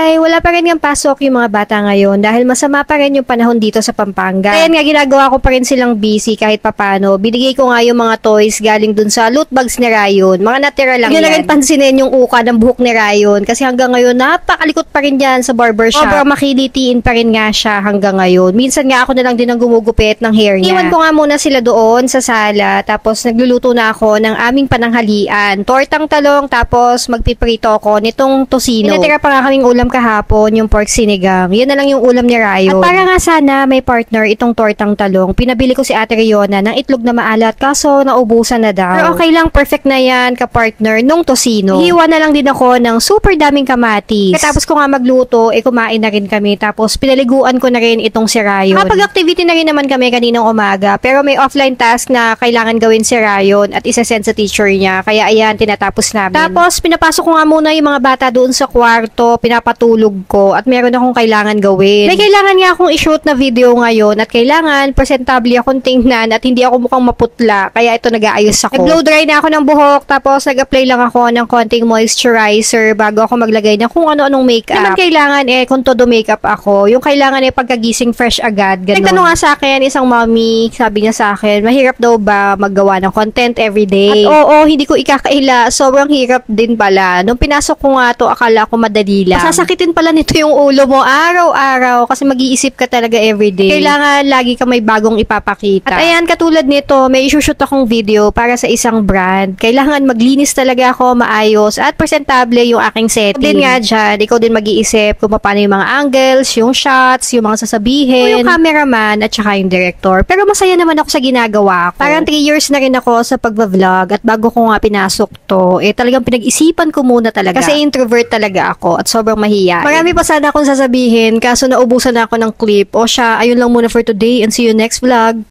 Hi! Wala pa rin yung pasok yung mga bata ngayon dahil masama pa rin yung panahon dito sa Pampanga. Kaya nga ginagawa ko pa rin silang busy kahit papano. Binigay ko nga yung mga toys galing dun sa loot bags ni Ryan. Mga natira lang yan. Hindi na rin pansinin yung uka ng buhok ni Ryan kasi hanggang ngayon napakalikot pa rin yan sa barbershop. Sobrang makilitiin pa rin nga siya hanggang ngayon. Minsan nga ako na lang din ang gumugupit ng hair niya. Iwan ko nga muna sila doon sa sala tapos nagluluto na ako ng aming pananghalian. Tortang talong tapos magpiprito ako nitong tosino. Pinatira pa nga kaming ulam kahapon, yung pork sinigang. Yan na lang yung ulam ni Ryan. At para nga sana may partner itong tortang talong, pinabili ko si Ate Riona ng itlog na maalat kaso naubusan na daw. Pero okay lang, perfect na yan ka-partner nung tosino. Hiwa na lang din ako ng super daming kamatis. Tapos ko nga magluto, kumain na rin kami. Tapos pinaliguan ko na rin itong si Ryan. Kapag-activity na rin naman kami kaninang umaga, pero may offline task na kailangan gawin si Ryan at isa-send sa teacher niya. Kaya ayan, tinatapos namin. Tapos pinapasok ko nga muna yung mga bata doon sa kwarto, pinapatulog ko at meron akong kailangan gawin. May kailangan nga akong i-shoot na video ngayon at kailangan presentable akong tingnan at hindi ako mukhang maputla kaya ito nag-aayos ako. Nag-blow dry na ako ng buhok tapos nag-apply lang ako ng konting moisturizer bago ako maglagay ng kung ano-anong makeup. Naman kailangan kung todo makeup ako, yung kailangan pagkagising fresh agad, ganun. Nagtanong nga sa akin isang mommy, sabi niya sa akin, mahirap daw ba maggawa ng content everyday? At oo, hindi ko ikakaila, sobrang hirap din pala. Nung pinasok ko nga to, akala ko madali lang. Sasakitin pala nito yung ulo mo araw-araw kasi mag-iisip ka talaga everyday. Kailangan lagi ka may bagong ipapakita. At ayan, katulad nito, may isushoot akong video para sa isang brand. Kailangan maglinis talaga ako, maayos, at presentable yung aking setting. Din nga dyan, ikaw din mag-iisip kung paano yung mga angles, yung shots, yung mga sasabihin, yung cameraman, at saka yung director. Pero masaya naman ako sa ginagawa ko. Parang 3 years na rin ako sa pagbablog at bago ko nga pinasok to, talagang pinag-isipan ko muna talaga. Kasi introvert talaga ako at sobrang mahiyain. Marami pa sana akong sasabihin kaso naubusan na ako ng clip. O siya, ayun lang muna for today and see you next vlog.